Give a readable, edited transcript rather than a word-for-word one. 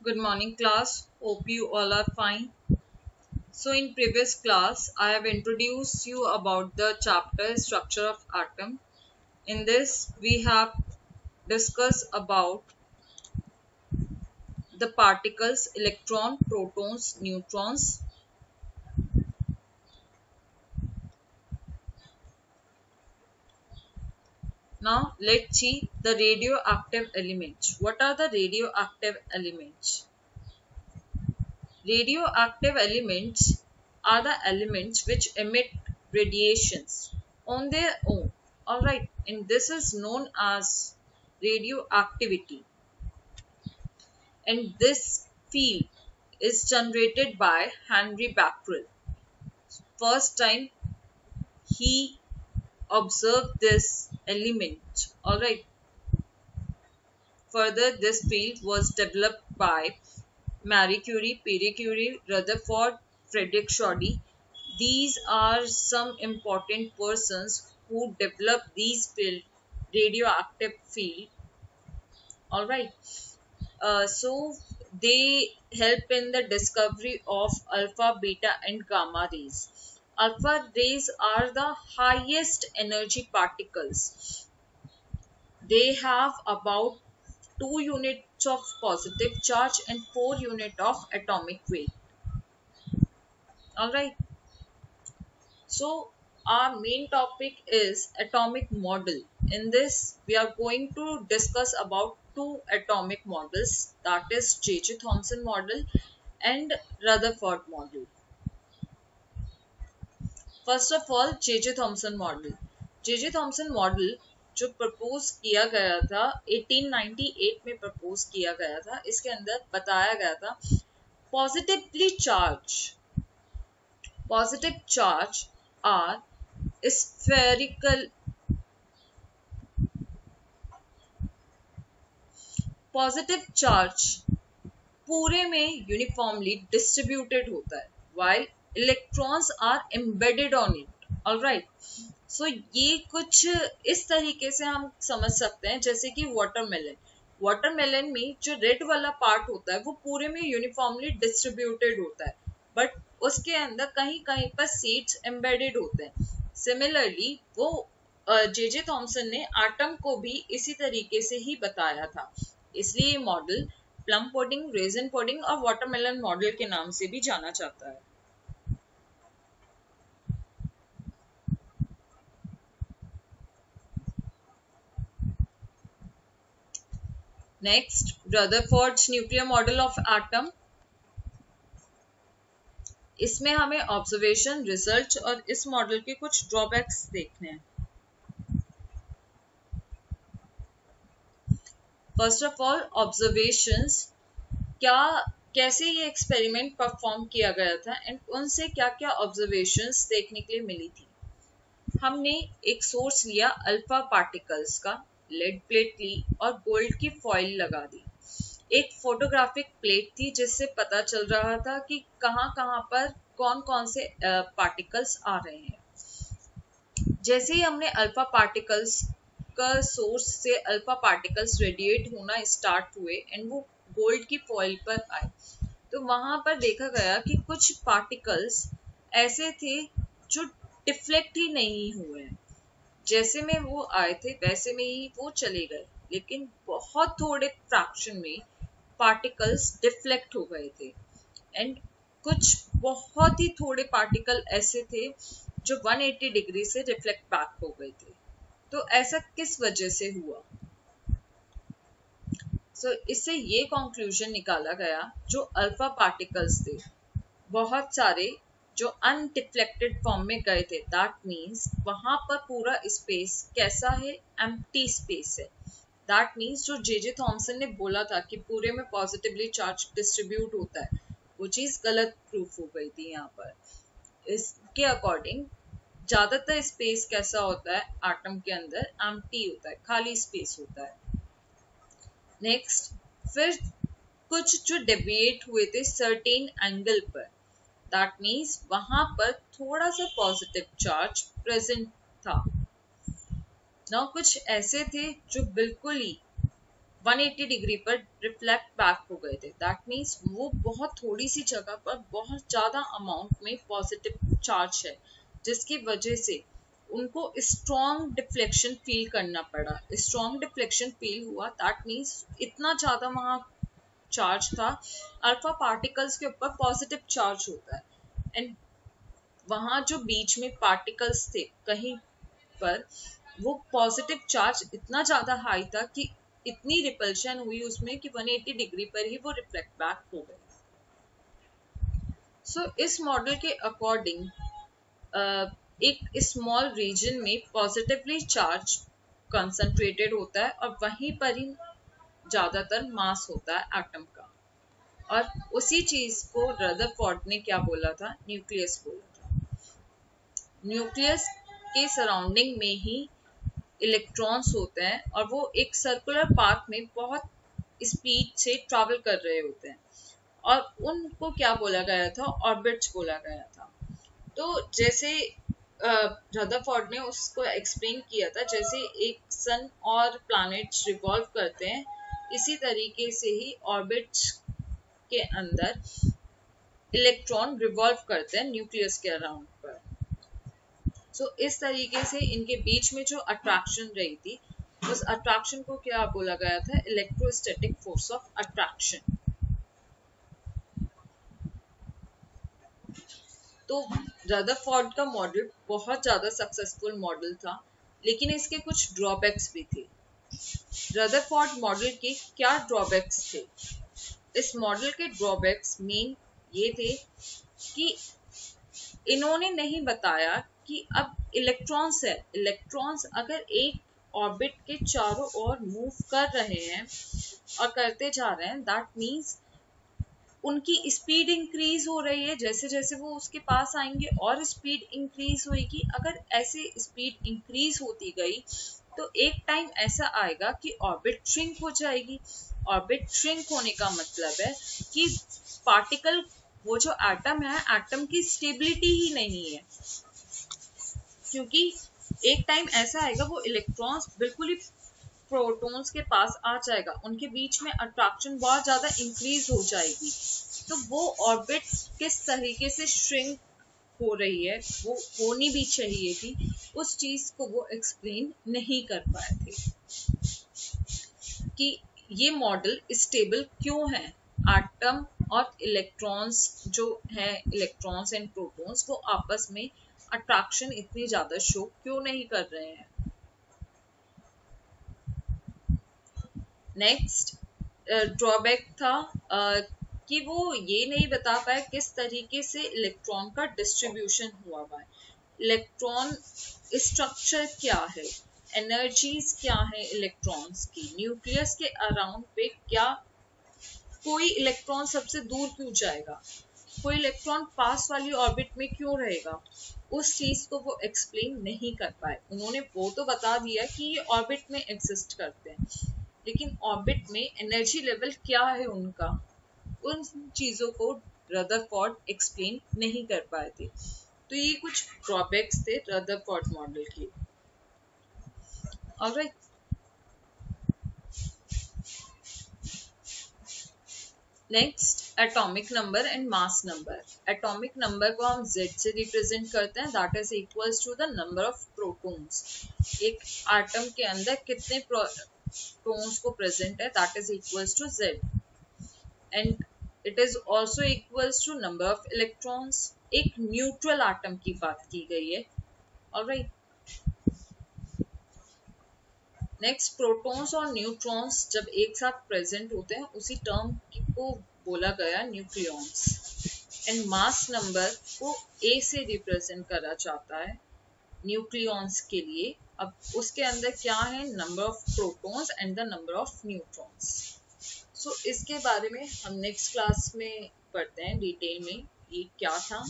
Good morning class. Hope you all are fine. So in previous class I have introduced you about the chapter structure of atom. In this we have discussed about the particles electron, protons, neutrons. Now let's see the radioactive elements. What are the radioactive elements? Radioactive elements are the elements which emit radiations on their own. Alright, and this is known as radioactivity. And this field is generated by Henry Becquerel. First time he observed this element. Alright, further this field was developed by Marie Curie, Pierre Curie, Rutherford, Frederick Soddy. These are some important persons who developed these field, radioactive field. All right. So they help in the discovery of alpha, beta, and gamma rays. Alpha rays are the highest energy particles. They have about 2 units of positive charge and 4 units of atomic weight. Alright, so our main topic is atomic model. In this, we are going to discuss about two atomic models, that is J.J. Thomson model and Rutherford model. First of all, J.J. Thomson model. J.J. Thomson model जो propose किया गया था 1898 में propose किया गया था, इसके अंदर बताया गया था positive charge are spherical. Positive charge पूरे में यूनिफॉर्मली डिस्ट्रीब्यूटेड होता है while electrons are embedded on it. Alright, so ये कुछ इस तरीके से हम समझ सकते हैं जैसे कि वाटरमेलन में जो रेड वाला पार्ट होता है वो पूरे में यूनिफॉर्मली डिस्ट्रीब्यूटेड होता है, बट उसके अंदर कहीं कहीं पर सीड्स एम्बेडेड होते हैं. सिमिलरली वो जे थॉमसन ने एटम को भी इसी तरीके से ही बताया था, इसलिए ये model plum pudding, resin pudding और वाटरमेलन मॉडल के नाम से भी जाना जाता है. Next, Rutherford's nuclear model of atom. इसमें हमें ऑब्जर्वेशन, रिसर्च और इस मॉडल के कुछ ड्रॉबैक्स देखने हैं. फर्स्ट ऑफ ऑल ऑब्जर्वेशंस, कैसे ये एक्सपेरिमेंट परफॉर्म किया गया था एंड उनसे क्या क्या ऑब्जर्वेशंस देखने के लिए मिली थी. हमने एक सोर्स लिया अल्फा पार्टिकल्स का, लेड प्लेट ली और गोल्ड की फॉइल लगा दी. एक फोटोग्राफिक प्लेट थी जिससे पता चल रहा था कि कहाँ कहाँ पर कौन कौन से पार्टिकल्स आ रहे हैं. जैसे ही हमने अल्फा पार्टिकल्स का सोर्स से अल्फा पार्टिकल्स रेडिएट होना स्टार्ट हुए एंड वो गोल्ड की फॉइल पर आए, तो वहां पर देखा गया कि कुछ पार्टिकल्स ऐसे थे जो डिफ्लेक्ट ही नहीं हुए हैं. जैसे में वो आए थे वैसे में ही वो चले गए, लेकिन बहुत थोड़े फ्रैक्शन में पार्टिकल्स डिफ्लेक्ट हो गए थे एंड कुछ बहुत ही थोड़े पार्टिकल ऐसे थे जो 180 डिग्री से रिफ्लेक्ट बैक हो गए थे. तो ऐसा किस वजह से हुआ? इससे ये कंक्लूजन निकाला गया, जो अल्फा पार्टिकल्स थे बहुत सारे जो अनडिफ्लेक्टेड फॉर्म में गए थे, दैट मीन्स वहां पर पूरा स्पेस कैसा है, एम्प्टी स्पेस है. दैट मीन्स जो जे थॉमसन ने बोला था कि पूरे में पॉजिटिवली चार्ज डिस्ट्रीब्यूट होता है, वो चीज गलत प्रूफ हो गई थी. यहाँ पर इसके अकॉर्डिंग ज्यादातर स्पेस कैसा होता है एटम के अंदर, एम्प्टी होता है, खाली स्पेस होता है. नेक्स्ट, फिर कुछ जो डेविएट हुए थे सर्टेन एंगल पर, दैट मीन्स वहां पर थोड़ा सा पॉजिटिव चार्ज प्रेजेंट था. ना कुछ ऐसे थे जो बिल्कुल ही 180 डिग्री पर रिफ्लेक्ट बैक हो गए थे। दैट मीन्स वो बहुत थोड़ी सी जगह पर बहुत ज्यादा अमाउंट में पॉजिटिव चार्ज है, जिसकी वजह से उनको स्ट्रॉन्ग डिफ्लेक्शन फील करना पड़ा। स्ट्रॉन्ग डिफ्लेक्शन फील हुआ, दैट मीन्स इतना ज्यादा वहां चार्ज था। अल्फा पार्टिकल्स के ऊपर पॉजिटिव चार्ज होता है, एंड वहां जो बीच में पार्टिकल्स थे कहीं पर, वो पॉजिटिव चार्ज इतना ज्यादा हाई था कि इतनी रिपल्शन हुई उसमें कि 180 डिग्री पर ही वो रिफ्लेक्ट बैक हो गए। सो इस मॉडल के अकॉर्डिंग एक स्मॉल रीजन में पॉजिटिवली चार्ज कंसंट्रेटेड होता है और वहीं पर ही ज्यादातर मास होता है एटम का। और उसी चीज को रदरफोर्ड ने क्या बोला था, न्यूक्लियस बोला था। न्यूक्लियस के सराउंडिंग में ही इलेक्ट्रॉन्स होते हैं और वो एक सर्कुलर पाथ में बहुत स्पीड से ट्रैवल कर रहे होते हैं, और उनको क्या बोला गया था, ऑर्बिट्स बोला गया था। तो जैसे रदरफोर्ड ने उसको एक्सप्लेन किया था, जैसे एक सन और प्लैनेट्स रिवॉल्व करते हैं, इसी तरीके से ही ऑर्बिट्स के अंदर इलेक्ट्रॉन रिवॉल्व करते हैं न्यूक्लियस के अराउंड पर। सो इस तरीके से इनके बीच में जो अट्रैक्शन रही थी, उस अट्रैक्शन को क्या बोला गया था, इलेक्ट्रोस्टैटिक फोर्स ऑफ अट्रैक्शन। तो रदरफोर्ड का मॉडल बहुत ज्यादा सक्सेसफुल मॉडल था, लेकिन इसके कुछ ड्रॉबैक्स भी थे। रदरफोर्ड मॉडल के क्या ड्रॉबैक्स थे? इस मॉडल के ड्रॉबैक्स मेन ये थे कि इन्होंने नहीं बताया कि अब इलेक्ट्रॉन्स है, इलेक्ट्रॉन्स अगर एक ऑर्बिट के चारों ओर मूव कर रहे हैं और करते जा रहे हैं, दैट मीन्स उनकी स्पीड इंक्रीज हो रही है। जैसे जैसे वो उसके पास आएंगे और स्पीड इंक्रीज होगी। अगर ऐसे स्पीड इंक्रीज होती गई तो एक टाइम ऐसा आएगा कि ऑर्बिट श्रिंक हो जाएगी। ऑर्बिट श्रिंक होने का मतलब है कि पार्टिकल, वो जो एटम है, एटम की स्टेबिलिटी ही नहीं है, क्योंकि एक टाइम ऐसा आएगा वो इलेक्ट्रॉन्स बिल्कुल ही प्रोटॉन्स के पास आ जाएगा, उनके बीच में अट्रैक्शन बहुत ज्यादा इंक्रीज हो जाएगी। तो वो ऑर्बिट किस तरीके से श्रिंक हो रही है, वो होनी भी चाहिए थी, उस चीज को वो एक्सप्लेन नहीं कर पाए थे कि ये मॉडल स्टेबल क्यों है। एटम और इलेक्ट्रॉन्स जो है, इलेक्ट्रॉन्स एंड प्रोटॉन्स, वो आपस में अट्रैक्शन इतनी ज्यादा शो क्यों नहीं कर रहे हैं। नेक्स्ट ड्रॉबैक था कि वो ये नहीं बता पाए किस तरीके से इलेक्ट्रॉन का डिस्ट्रीब्यूशन हुआ हुआ है, इलेक्ट्रॉन स्ट्रक्चर क्या है, एनर्जीज क्या है इलेक्ट्रॉन्स की, न्यूक्लियस के अराउंड पे क्या कोई इलेक्ट्रॉन सबसे दूर क्यों जाएगा, कोई इलेक्ट्रॉन पास वाली ऑर्बिट में क्यों रहेगा, उस चीज को वो एक्सप्लेन नहीं कर पाए। उन्होंने वो तो बता दिया कि ये ऑर्बिट में एग्जिस्ट करते हैं, लेकिन ऑर्बिट में एनर्जी लेवल क्या है उनका, उन चीजों को रदरफोर्ड एक्सप्लेन नहीं कर पाए थे। तो ये कुछ ड्रॉबैक्स थे रदरफोर्ड मॉडल के। Alright, next atomic number and mass number. Atomic number को हम Z से रिप्रेजेंट करते हैं, that is equals to the number of protons. एक एटम के अंदर कितने प्रोटॉन्स को प्रेजेंट है, that is equals to Z, and it is also equals to number of electrons. एक न्यूट्रल एटम की बात की गई है। ऑलराइट, नेक्स्ट प्रोटॉन्स और न्यूट्रॉन्स जब एक साथ प्रेजेंट होते हैं, उसी टर्म को बोला गया न्यूक्लियॉन्स। एंड मास नंबर को A से रिप्रेजेंट करा जाता है न्यूक्लियॉन्स के लिए। अब उसके अंदर क्या है, number of protons and the number of neutrons. So इसके बारे में हम नेक्स्ट क्लास में पढ़ते हैं डिटेल में ये क्या था।